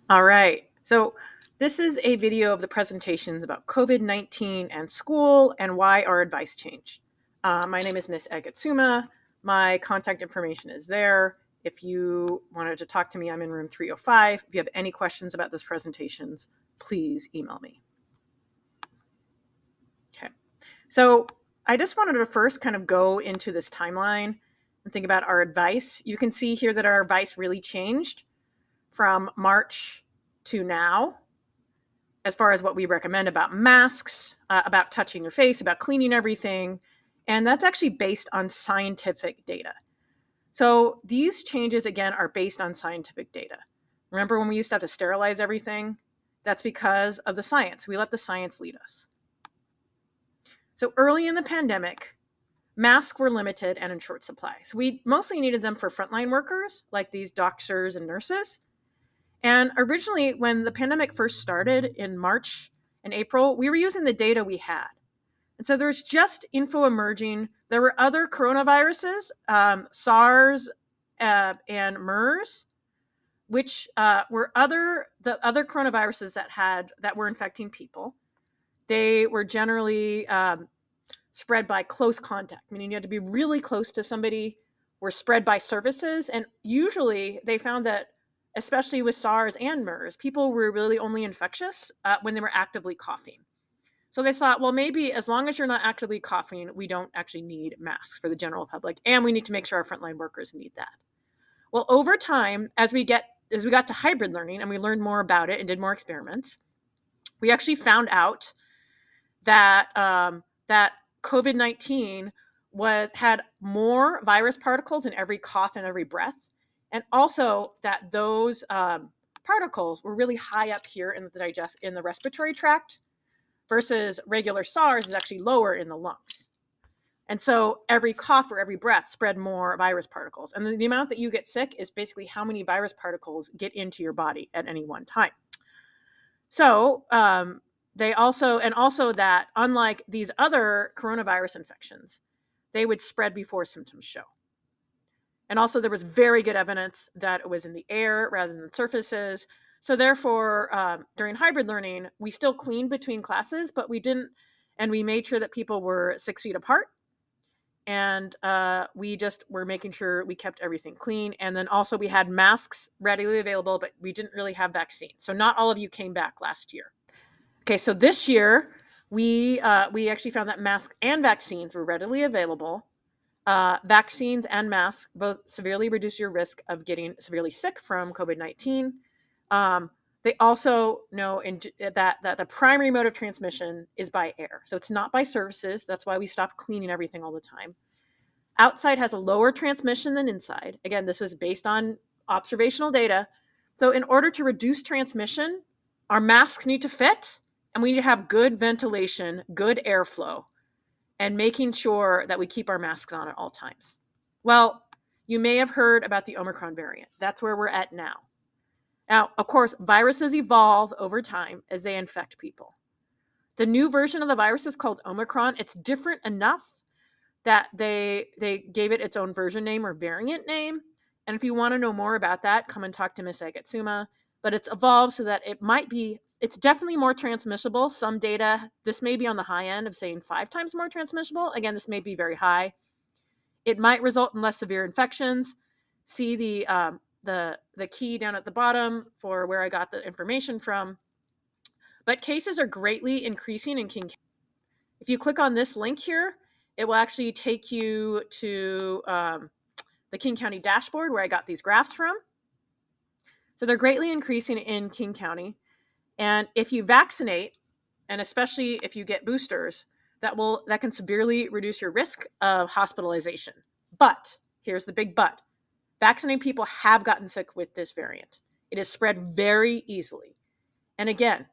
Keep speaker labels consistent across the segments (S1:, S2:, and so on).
S1: All right. So this is a video of the presentations about COVID-19 and school and why our advice changed. My name is Miss Agatsuma. My contact information is there. If you wanted to talk to me, I'm in room 305. If you have any questions about this presentations, please email me. Okay. So I just wanted to first kind of go into this timeline and think about our advice. You can see here that our advice really changed from March to now, as far as what we recommend about masks, about touching your face, about cleaning everything. And that's actually based on scientific data. So these changes, again, are based on scientific data. Remember when we used to have to sterilize everything? That's because of the science. We let the science lead us. So early in the pandemic, masks were limited and in short supply. So we mostly needed them for frontline workers, like these doctors and nurses. And originally, when the pandemic first started in March and April, we were using the data we had. And so there's just info emerging. There were other coronaviruses, SARS and MERS, which were the other coronaviruses that were infecting people. They were generally spread by close contact, meaning you had to be really close to somebody, were spread by surfaces. And usually they found that, especially with SARS and MERS, people were really only infectious when they were actively coughing. So they thought, well, maybe as long as you're not actively coughing, we don't actually need masks for the general public. And we need to make sure our frontline workers need that. Well, over time, as we got to hybrid learning and we learned more about it and did more experiments, we actually found out that that COVID-19 had more virus particles in every cough and every breath, and also that those particles were really high up here in the respiratory tract, versus regular SARS is actually lower in the lungs. And so every cough or every breath spread more virus particles. And the amount that you get sick is basically how many virus particles get into your body at any one time. So they also that unlike these other coronavirus infections, they would spread before symptoms show. And also there was very good evidence that it was in the air rather than surfaces. So therefore, during hybrid learning, we still cleaned between classes, but we didn't, and we made sure that people were 6 feet apart. And we just were making sure we kept everything clean. And then also we had masks readily available, but we didn't really have vaccines. So not all of you came back last year. Okay, so this year we actually found that masks and vaccines were readily available. Vaccines and masks both severely reduce your risk of getting severely sick from COVID-19. They also know that the primary mode of transmission is by air. So it's not by surfaces. That's why we stopped cleaning everything all the time. Outside has a lower transmission than inside. Again, this is based on observational data. So in order to reduce transmission, our masks need to fit, and we need to have good ventilation, good airflow, and making sure that we keep our masks on at all times. Well, you may have heard about the Omicron variant. That's where we're at now. Now, of course, viruses evolve over time as they infect people. The new version of the virus is called Omicron. It's different enough that they gave it its own version name or variant name. And if you want to know more about that, come and talk to Miss Agatsuma. But it's evolved so that it's definitely more transmissible. Some data, this may be on the high end of saying 5 times more transmissible. Again, this may be very high. It might result in less severe infections. See the key down at the bottom for where I got the information from. But cases are greatly increasing in King County. If you click on this link here, it will actually take you to the King County dashboard where I got these graphs from. So they're greatly increasing in King County. And if you vaccinate, and especially if you get boosters, that can severely reduce your risk of hospitalization. But here's the big but. Vaccinated people have gotten sick with this variant. It is spread very easily. And again,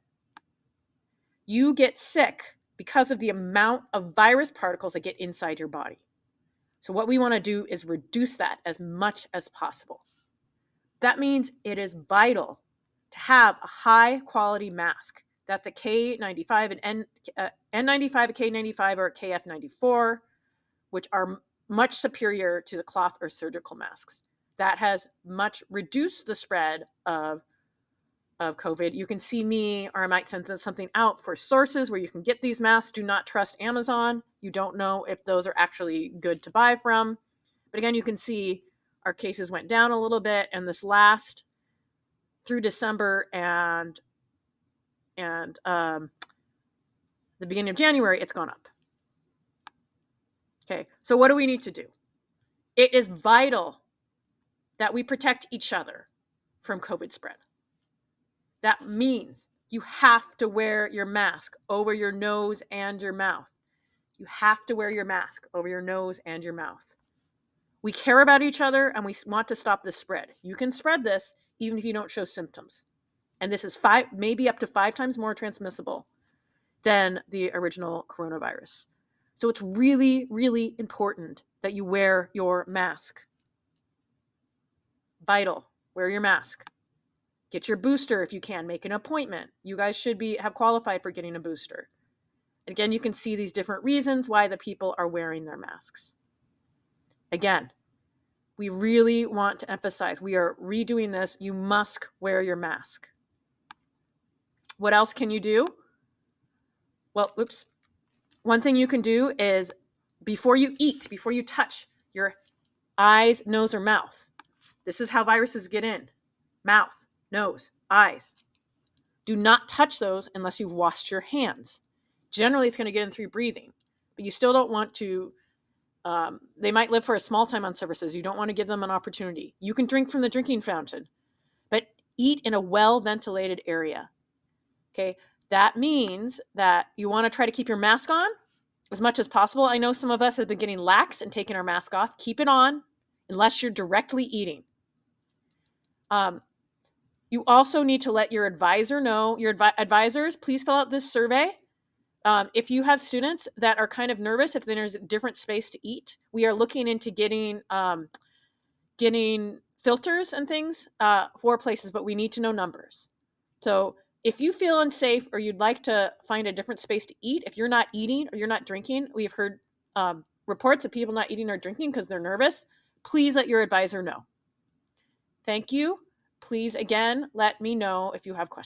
S1: you get sick because of the amount of virus particles that get inside your body. So what we want to do is reduce that as much as possible. That means it is vital to have a high quality mask. That's a K95 and N95, a K95, or a KF94, which are much superior to the cloth or surgical masks. That has much reduced the spread of of COVID. You can see me, or I might send something out for sources where you can get these masks. Do not trust Amazon. You don't know if those are actually good to buy from. But again, you can see our cases went down a little bit, and this last through December and the beginning of January, it's gone up. Okay, so what do we need to do? It is vital that we protect each other from COVID spread. That means you have to wear your mask over your nose and your mouth. You have to wear your mask over your nose and your mouth. We care about each other and we want to stop this spread. You can spread this even if you don't show symptoms. And this is maybe up to 5 times more transmissible than the original coronavirus. So it's really, really important that you wear your mask. Vital. Wear your mask. Get your booster if you can. Make an appointment. You guys should have qualified for getting a booster. Again, you can see these different reasons why the people are wearing their masks. Again, we really want to emphasize, we are redoing this. You must wear your mask. What else can you do? Well, one thing you can do is before you eat, before you touch your eyes, nose, or mouth, this is how viruses get in. Mouth, nose, eyes. Do not touch those unless you've washed your hands. Generally, it's going to get in through breathing, but you still don't want to, they might live for a small time on surfaces. You don't want to give them an opportunity. You can drink from the drinking fountain, but eat in a well-ventilated area. Okay, that means that you want to try to keep your mask on as much as possible. I know some of us have been getting lax and taking our mask off. Keep it on unless you're directly eating. You also need to let your advisor know, your advisors, please fill out this survey. If you have students that are kind of nervous, if there's a different space to eat, we are looking into getting filters and things for places, but we need to know numbers. So if you feel unsafe or you'd like to find a different space to eat, if you're not eating or you're not drinking, we've heard reports of people not eating or drinking because they're nervous, please let your advisor know. Thank you. Please, again, let me know if you have questions.